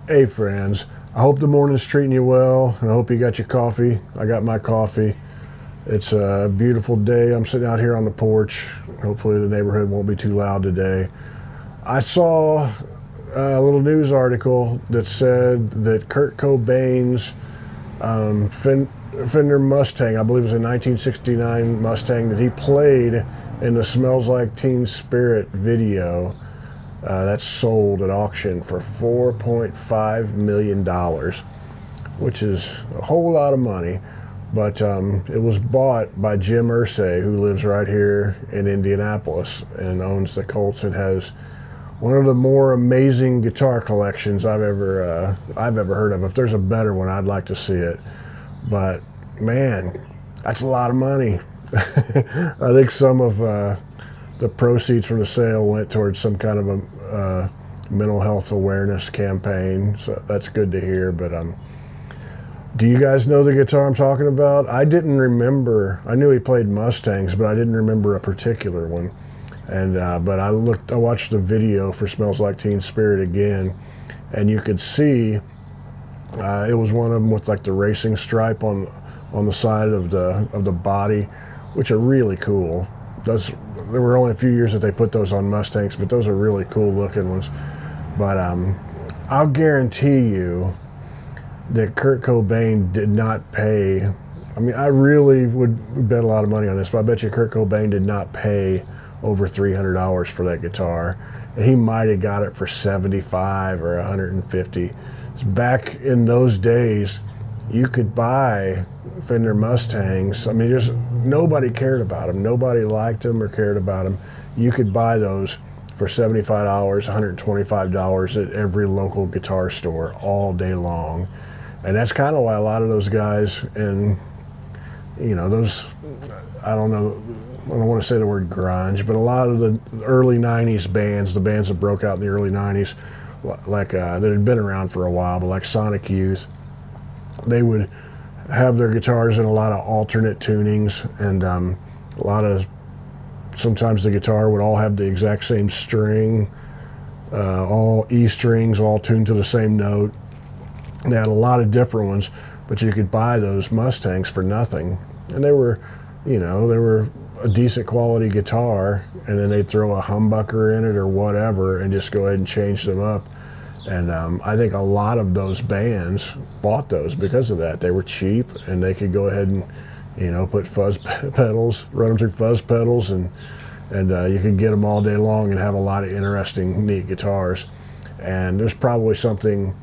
Hey friends, I hope the morning's treating you well, and I hope you got your coffee. I got my coffee. It's a beautiful day. I'm sitting out here on the porch. Hopefully the neighborhood won't be too loud today. I saw a little news article that said that Kurt Cobain's Fender Mustang, I believe it was a 1969 Mustang that he played in the Smells Like Teen Spirit video, that's sold at auction for $4.5 million, which is a whole lot of money. But it was bought by Jim Irsay, who lives right here in Indianapolis and owns the Colts and has one of the more amazing guitar collections I've ever heard of. If there's a better one, I'd like to see it. But man, that's a lot of money. I think some of the proceeds from the sale went towards some kind of a mental health awareness campaign, so that's good to hear. But do you guys know the guitar I'm talking about? I didn't remember. I knew he played Mustangs, but I didn't remember a particular one. And but I watched the video for Smells Like Teen Spirit again, and you could see it was one of them with like the racing stripe on the side of the body, which are really cool. There were only a few years that they put those on Mustangs, but those are really cool looking ones. But I'll guarantee you that Kurt Cobain did not pay. I mean, I really would bet a lot of money on this, but I bet you Kurt Cobain did not pay over $300 for that guitar, and he might have got it for $75 or $150. Back in those days, you could buy Fender Mustangs. I mean, nobody cared about them. Nobody liked them or cared about them. You could buy those for $75, $125 at every local guitar store all day long. And that's kind of why a lot of those guys and, those, I don't want to say the word grunge, but a lot of the early 90s bands, the bands that broke out in the early 90s, like that had been around for a while, but like Sonic Youth, they would have their guitars in a lot of alternate tunings, and sometimes the guitar would all have the exact same string, all E strings, all tuned to the same note. They had a lot of different ones, but you could buy those Mustangs for nothing, and they were a decent quality guitar, and then they'd throw a humbucker in it or whatever and just go ahead and change them up. And I think a lot of those bands bought those because of that. They were cheap, and they could go ahead and put fuzz pedals, run them through fuzz pedals, and you could get them all day long and have a lot of interesting, neat guitars. And there's probably something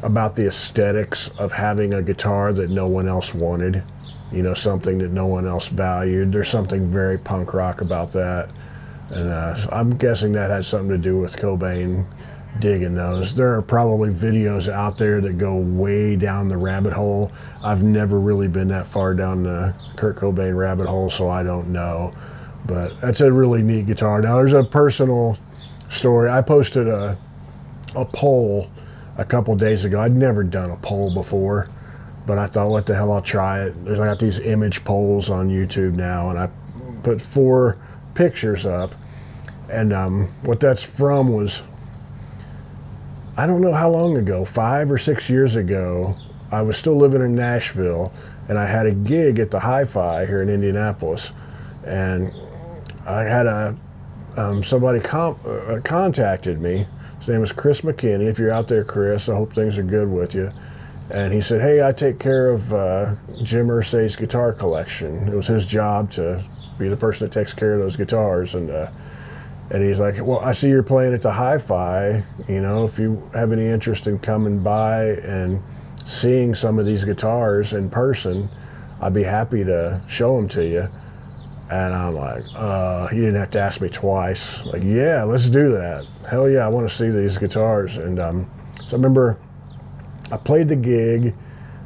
about the aesthetics of having a guitar that no one else wanted, something that no one else valued. There's something very punk rock about that, and I'm guessing that has something to do with Cobain digging those. There are probably videos out there that go way down the rabbit hole. I've never really been that far down the Kurt Cobain rabbit hole, so I don't know. But that's a really neat guitar. Now, there's a personal story. I posted a poll a couple days ago. I'd never done a poll before, but I thought, what the hell, I'll try it. I got these image polls on YouTube now, and I put 4 pictures up, and what that's from was, I don't know how long ago, 5 or 6 years ago, I was still living in Nashville, and I had a gig at the Hi-Fi here in Indianapolis, and I had somebody contacted me. His name was Chris McKinney. If you're out there, Chris, I hope things are good with you. And he said, hey, I take care of Jim Irsay's guitar collection. It was his job to be the person that takes care of those guitars. And he's like, well, I see you're playing at the Hi-Fi. If you have any interest in coming by and seeing some of these guitars in person, I'd be happy to show them to you. And I'm like, you didn't have to ask me twice. Like, yeah, let's do that. Hell yeah, I want to see these guitars. And so I remember I played the gig.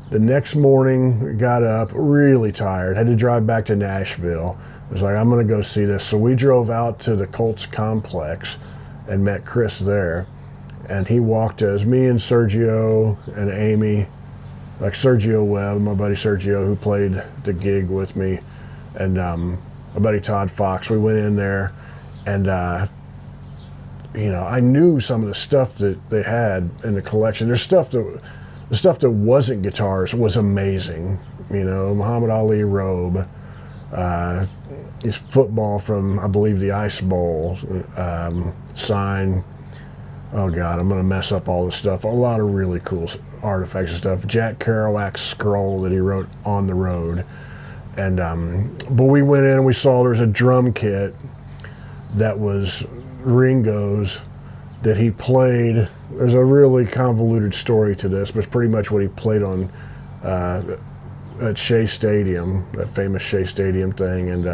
The next morning, got up really tired, had to drive back to Nashville. I was like, I'm going to go see this. So we drove out to the Colts complex and met Chris there. And he walked us, me and Sergio and Amy, like Sergio Webb, my buddy Sergio, who played the gig with me, and my buddy Todd Fox. We went in there, and I knew some of the stuff that they had in the collection. The stuff that wasn't guitars was amazing. Muhammad Ali robe, his football from, I believe, the Ice Bowl, sign. Oh God, I'm gonna mess up all this stuff. A lot of really cool artifacts and stuff. Jack Kerouac's scroll that he wrote On the Road. And but we went in and we saw there was a drum kit that was Ringo's that he played. There's a really convoluted story to this, but it's pretty much what he played on at Shea Stadium, that famous Shea Stadium thing. And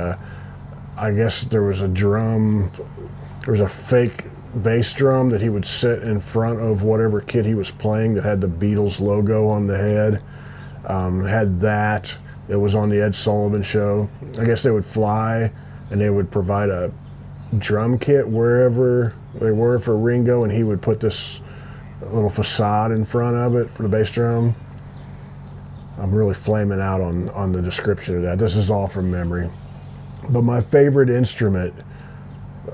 I guess there was a fake bass drum that he would sit in front of whatever kit he was playing that had the Beatles logo on the head. Had that. It was on the Ed Sullivan Show. I guess they would fly and they would provide a drum kit wherever they were for Ringo, and he would put this little facade in front of it for the bass drum. I'm really flaming out on the description of that. This is all from memory. But my favorite instrument,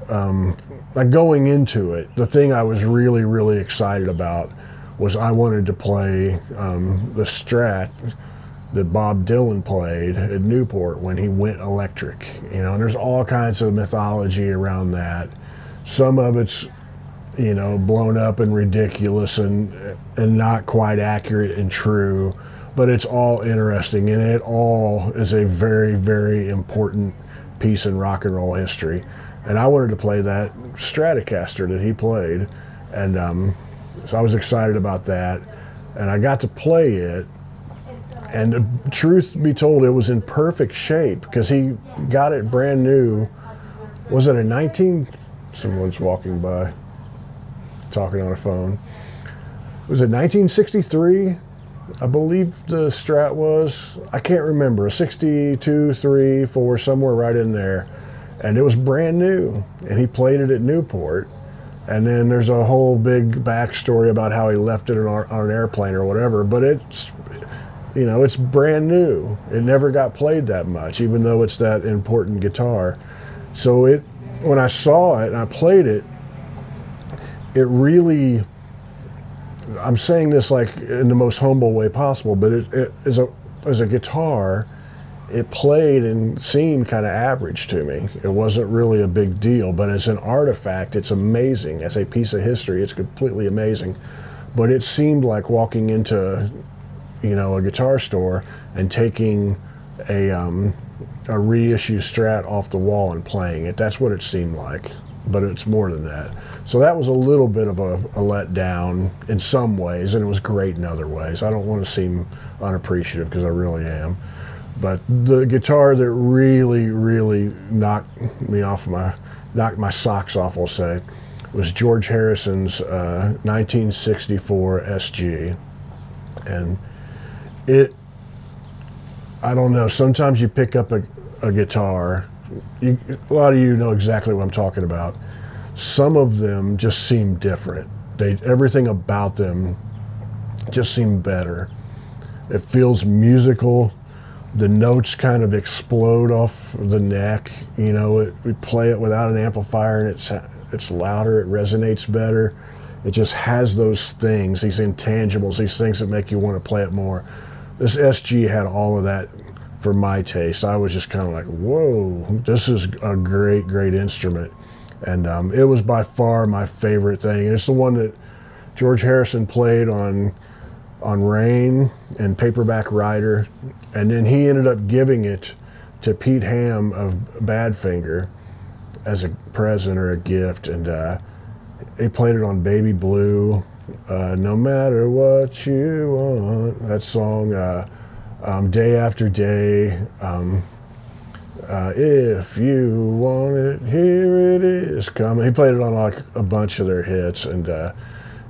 like going into it, the thing I was really, really excited about was I wanted to play the Strat that Bob Dylan played at Newport when he went electric. And there's all kinds of mythology around that. Some of it's, blown up and ridiculous and not quite accurate and true, but it's all interesting, and it all is a very, very important piece in rock and roll history. And I wanted to play that Stratocaster that he played, and so I was excited about that, and I got to play it. And truth be told, it was in perfect shape because he got it brand new. Was it a someone's walking by, talking on a phone. Was it 1963? I believe the Strat was. I can't remember. 62, 3, 4, somewhere right in there. And it was brand new. And he played it at Newport. And then there's a whole big backstory about how he left it on an airplane or whatever. But it's brand new. It never got played that much, even though it's that important guitar. So when I saw it and I played it, it really, I'm saying this like in the most humble way possible, but it as a guitar, it played and seemed kind of average to me. It wasn't really a big deal, but as an artifact, it's amazing. As a piece of history, it's completely amazing. But it seemed like walking into a guitar store and taking a reissue Strat off the wall and playing it. That's what it seemed like, but it's more than that. So that was a little bit of a letdown in some ways, and it was great in other ways. I don't want to seem unappreciative because I really am. But the guitar that really, really knocked my socks off, we'll say, was George Harrison's 1964 SG. And I don't know, sometimes you pick up a guitar, a lot of you know exactly what I'm talking about. Some of them just seem different. Everything about them just seem better. It feels musical. The notes kind of explode off the neck. We play it without an amplifier and it's louder, it resonates better. It just has those things, these intangibles, these things that make you want to play it more. This SG had all of that for my taste. I was just kind of like, whoa, this is a great, great instrument. And it was by far my favorite thing. And it's the one that George Harrison played on Rain and Paperback Writer. And then he ended up giving it to Pete Ham of Badfinger as a present or a gift. And he played it on Baby Blue. No matter what you want, that song, Day After Day, if you want it, here it is coming. He played it on like a bunch of their hits, and it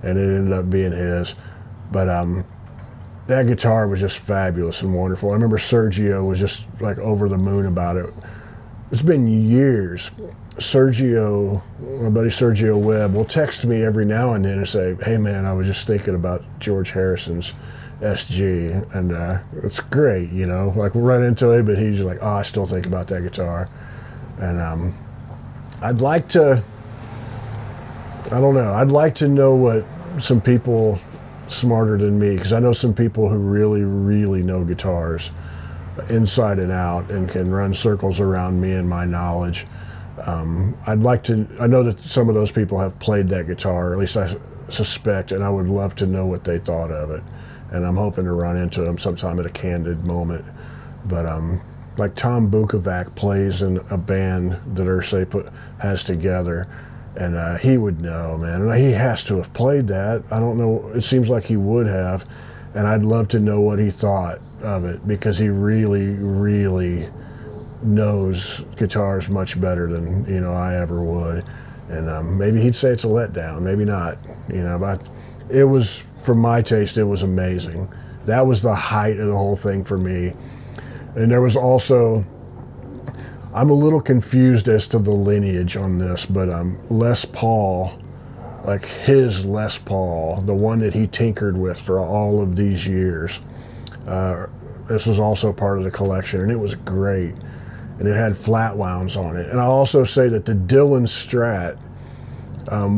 ended up being his. But that guitar was just fabulous and wonderful. I remember Sergio was just like over the moon about it. It's been years. My buddy Sergio Webb will text me every now and then and say, hey man, I was just thinking about George Harrison's SG, and it's great, like we'll run into it, but he's like, I still think about that guitar. And I'd like to I don't know. I'd like to know what some people smarter than me, because I know some people who really, really know guitars inside and out and can run circles around me and my knowledge. I'd like to, I know that some of those people have played that guitar, or at least I suspect, and I would love to know what they thought of it. And I'm hoping to run into them sometime at a candid moment. But like Tom Bukovac plays in a band that Irsay has together, and he would know, man. And he has to have played that. I don't know. It seems like he would have, and I'd love to know what he thought of it, because he really, really knows guitars much better than I ever would. And maybe he'd say it's a letdown, maybe not. But it was, for my taste, it was amazing. That was the height of the whole thing for me. And there was also, I'm a little confused as to the lineage on this, but Les Paul, like his Les Paul, the one that he tinkered with for all of these years, this was also part of the collection, and it was great. And it had flat wounds on it. And I'll also say that the Dylan Strat,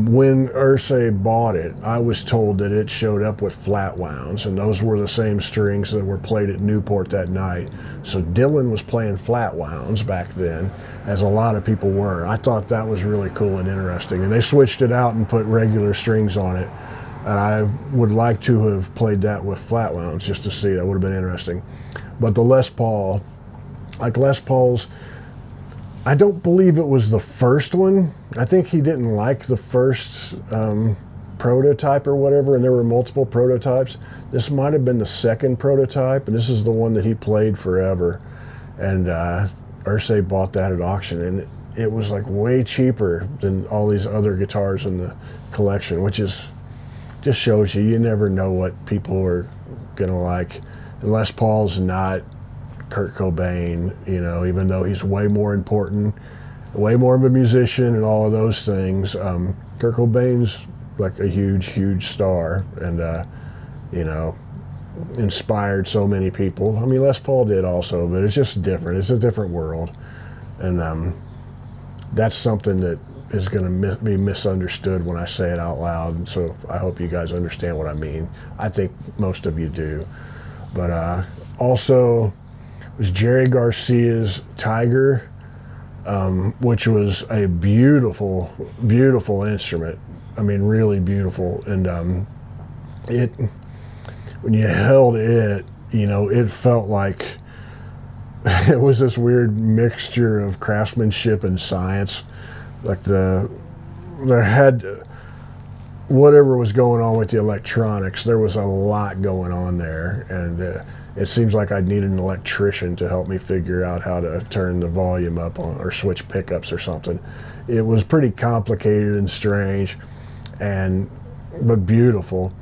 when Irsay bought it, I was told that it showed up with flat wounds, and those were the same strings that were played at Newport that night. So Dylan was playing flat wounds back then, as a lot of people were. I thought that was really cool and interesting. And they switched it out and put regular strings on it. And I would like to have played that with flat wounds just to see. That would have been interesting. But the Les Paul, like Les Paul's, I don't believe it was the first one. I think he didn't like the first prototype or whatever, and there were multiple prototypes. This might have been the second prototype, and this is the one that he played forever. And Irsay bought that at auction, and it was like way cheaper than all these other guitars in the collection, which is just shows you never know what people are gonna like. And Les Paul's not Kurt Cobain, even though he's way more important, way more of a musician and all of those things. Kurt Cobain's like a huge, huge star, and inspired so many people. I mean, Les Paul did also, but it's just different. It's a different world, and that's something that is going to be misunderstood when I say it out loud. So I hope you guys understand what I mean. I think most of you do. But also was Jerry Garcia's Tiger, which was a beautiful, beautiful instrument. I mean, really beautiful. And when you held it, it felt like it was this weird mixture of craftsmanship and science. Like there had, whatever was going on with the electronics, there was a lot going on there, and it seems like I'd need an electrician to help me figure out how to turn the volume up on, or switch pickups or something. It was pretty complicated and strange, but beautiful,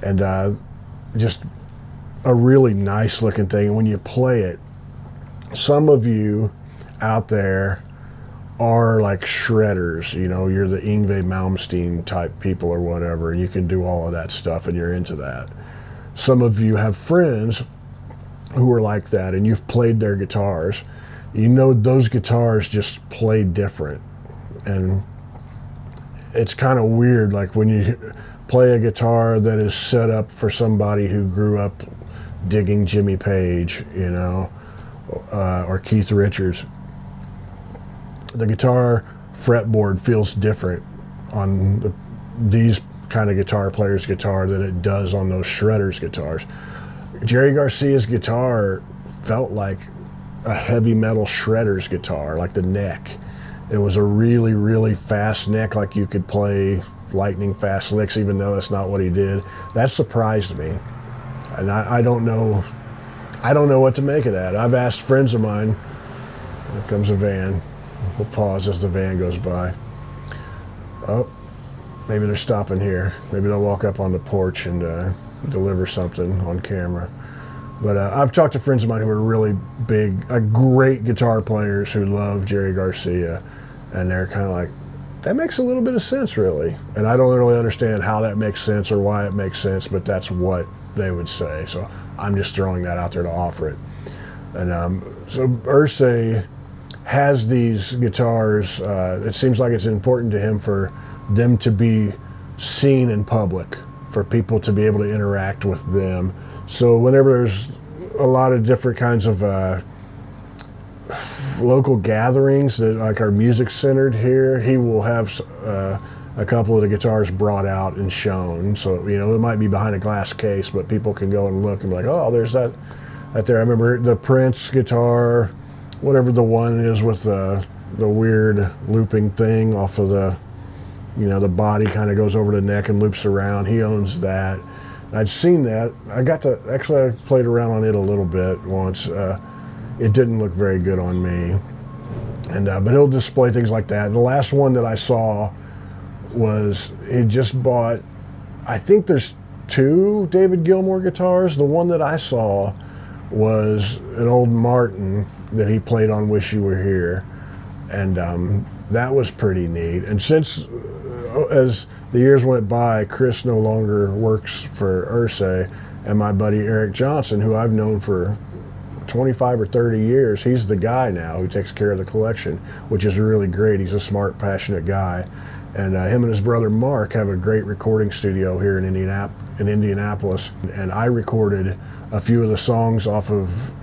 and just a really nice looking thing. And when you play it, some of you out there are like shredders, you're the Yngwie Malmsteen type people or whatever, and you can do all of that stuff and you're into that. Some of you have friends who are like that, and you've played their guitars. Those guitars just play different, and it's kind of weird, like when you play a guitar that is set up for somebody who grew up digging Jimmy Page, or Keith Richards. The guitar fretboard feels different on these kind of guitar players' guitar than it does on those shredders' guitars. Jerry Garcia's guitar felt like a heavy metal shredder's guitar, like the neck. It was a really, really fast neck, like you could play lightning fast licks, even though that's not what he did. That surprised me, and I don't know what to make of that. I've asked friends of mine. Here comes a van. We'll pause as the van goes by. Oh, maybe they're stopping here. Maybe they'll walk up on the porch and deliver something on camera. But I've talked to friends of mine who are really big, great guitar players who love Jerry Garcia, and they're kind of like, that makes a little bit of sense, really. And I don't really understand how that makes sense or why it makes sense, but that's what they would say. So I'm just throwing that out there to offer it. And so Irsay has these guitars. It seems like it's important to him for them to be seen in public, for people to be able to interact with them. So whenever there's a lot of different kinds of local gatherings that like are music centered here, he will have a couple of the guitars brought out and shown. So, you know, it might be behind a glass case, but people can go and look and be like, oh, there's that there. I remember the Prince guitar, whatever the one is with the weird looping thing off of the, you know, the body kind of goes over the neck and loops around. He owns that. I'd seen that. I played around on it a little bit once. It didn't look very good on me. And but he'll display things like that. And the last one that I saw was he just bought, I think there's 2 David Gilmour guitars. The one that I saw was an old Martin that he played on Wish You Were Here. And that was pretty neat. And since, as the years went by, Chris no longer works for Irsay, and my buddy Eric Johnson, who I've known for 25 or 30 years, he's the guy now who takes care of the collection, which is really great. He's a smart, passionate guy. And him and his brother Mark have a great recording studio here in Indianapolis. And I recorded a few of the songs off of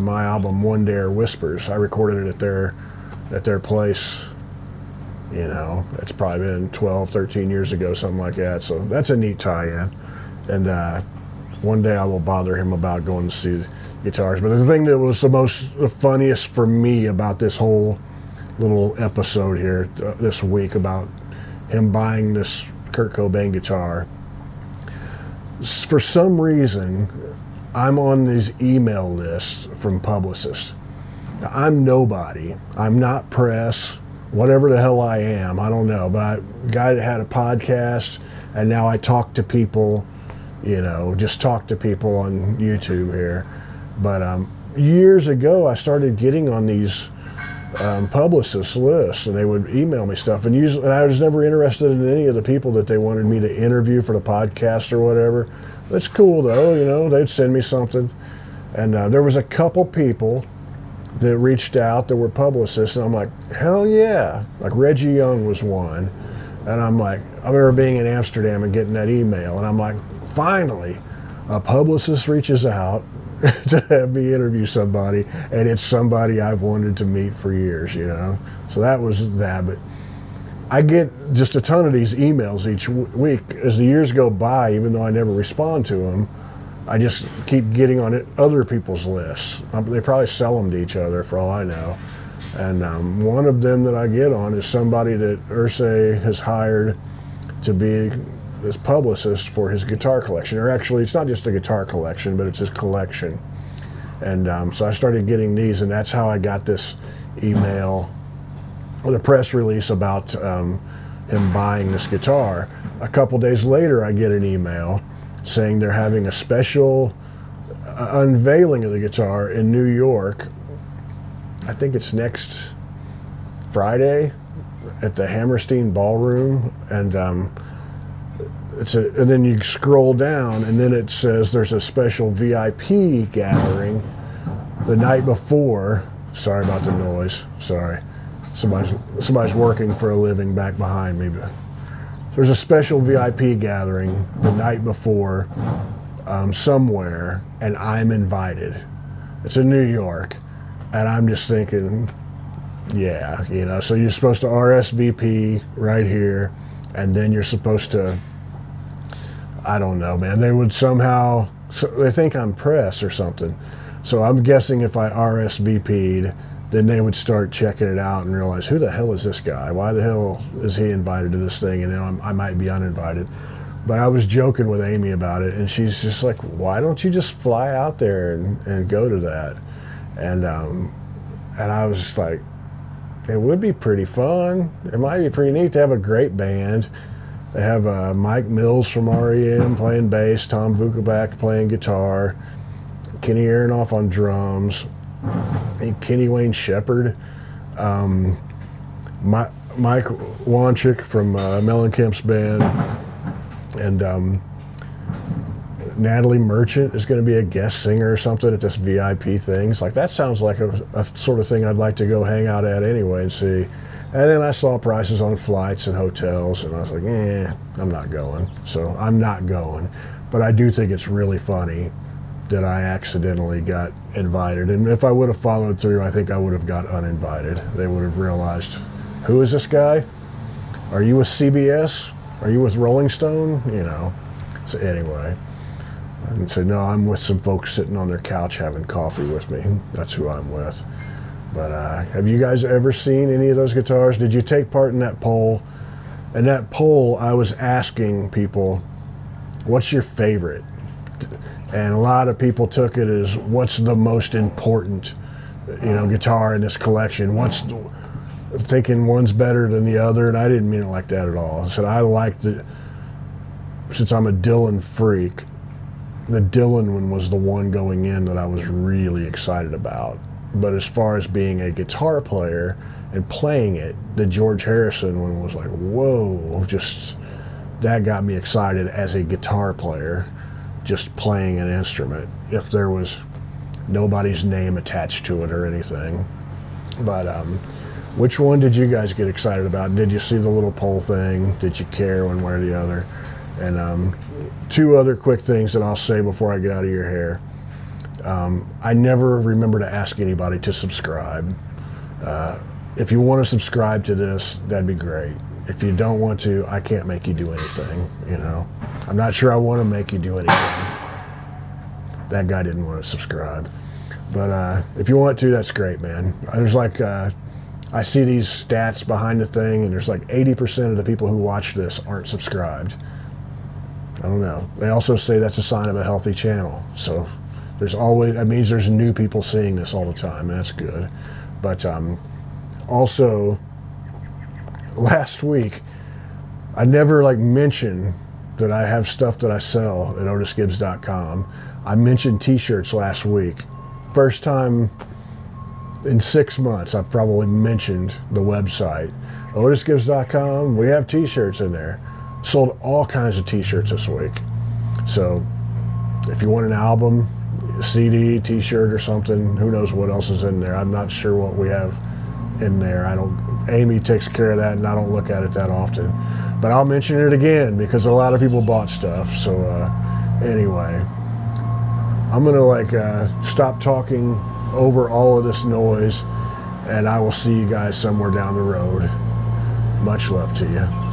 my album One Dare Whispers. I recorded it at their place. You know, it's probably been 12, 13 years ago, something like that. So that's a neat tie-in. And one day I will bother him about going to see guitars. But the thing that was the funniest for me about this whole little episode here this week about him buying this Kurt Cobain guitar, for some reason, I'm on these email lists from publicists. Now, I'm nobody. I'm not press. Whatever the hell I am, I don't know. But a guy that had a podcast, and now I talk to people, you know, just talk to people on YouTube here. But years ago, I started getting on these publicist lists, and they would email me stuff. And I was never interested in any of the people that they wanted me to interview for the podcast or whatever. That's cool though, you know. They'd send me something, and there was a couple people that reached out that were publicists, and I'm like, hell yeah. Like Reggie Young was one, and I'm like, I remember being in Amsterdam and getting that email, and I'm like, finally, a publicist reaches out to have me interview somebody, and it's somebody I've wanted to meet for years, you know. So that was that. But I get just a ton of these emails each week. As the years go by, even though I never respond to them, I just keep getting on other people's lists. They probably sell them to each other for all I know. And one of them that I get on is somebody that Irsay has hired to be his publicist for his guitar collection. Or actually, it's not just a guitar collection, but it's his collection. And so I started getting these, and that's how I got this email with a press release about him buying this guitar. A couple days later, I get an email saying they're having a special unveiling of the guitar in New York. I think it's next Friday at the Hammerstein Ballroom, and and then you scroll down, and then it says there's a special VIP gathering the night before. Sorry about the noise. Sorry, somebody's working for a living back behind me. But there's a special VIP gathering the night before somewhere, and I'm invited. It's in New York, and I'm just thinking, yeah, you know, so you're supposed to RSVP right here, and then you're supposed to, I don't know, man, they would somehow, they think I'm press or something. So I'm guessing if I RSVP'd, then they would start checking it out and realize, who the hell is this guy? Why the hell is he invited to this thing? And then I might be uninvited. But I was joking with Amy about it, and she's just like, why don't you just fly out there and go to that? And I was just like, it would be pretty fun. It might be pretty neat to have a great band. They have Mike Mills from REM playing bass, Tom Vukovac playing guitar, Kenny Aronoff on drums, and Kenny Wayne Shepherd, Mike Wanchik from Mellencamp's band, and Natalie Merchant is going to be a guest singer or something at this VIP thing. It's like, that sounds like a sort of thing I'd like to go hang out at anyway and see. And then I saw prices on flights and hotels, and I was like, I'm not going. So I'm not going. But I do think it's really funny that I accidentally got invited. And if I would have followed through, I think I would have got uninvited. They would have realized, who is this guy? Are you with CBS? Are you with Rolling Stone? You know. So anyway, I said, no, I'm with some folks sitting on their couch having coffee with me. That's who I'm with. But have you guys ever seen any of those guitars? Did you take part in that poll? In that poll, I was asking people, what's your favorite? And a lot of people took it as, what's the most important, guitar in this collection? Thinking one's better than the other, and I didn't mean it like that at all. I said I liked it, since I'm a Dylan freak, the Dylan one was the one going in that I was really excited about. But as far as being a guitar player and playing it, the George Harrison one was like, whoa, just that got me excited as a guitar player, just playing an instrument, if there was nobody's name attached to it or anything. But which one did you guys get excited about? Did you see the little poll thing? Did you care one way or the other? And two other quick things that I'll say before I get out of your hair. I never remember to ask anybody to subscribe. If you want to subscribe to this, that'd be great. If you don't want to, I can't make you do anything, I'm not sure I want to make you do anything. That guy didn't want to subscribe. But if you want to, that's great, man. There's like, I see these stats behind the thing, and there's like 80% of the people who watch this aren't subscribed. I don't know. They also say that's a sign of a healthy channel. So that means there's new people seeing this all the time, and that's good. But also, last week, I never mentioned that I have stuff that I sell at otisgibbs.com. I mentioned t-shirts last week. First time in 6 months I've probably mentioned the website. otisgibbs.com, we have t-shirts in there. Sold all kinds of t-shirts this week. So if you want an album, CD, t-shirt or something, who knows what else is in there. I'm not sure what we have in there. Amy takes care of that, and I don't look at it that often. But I'll mention it again because a lot of people bought stuff. So anyway, I'm gonna stop talking over all of this noise, and I will see you guys somewhere down the road. Much love to you.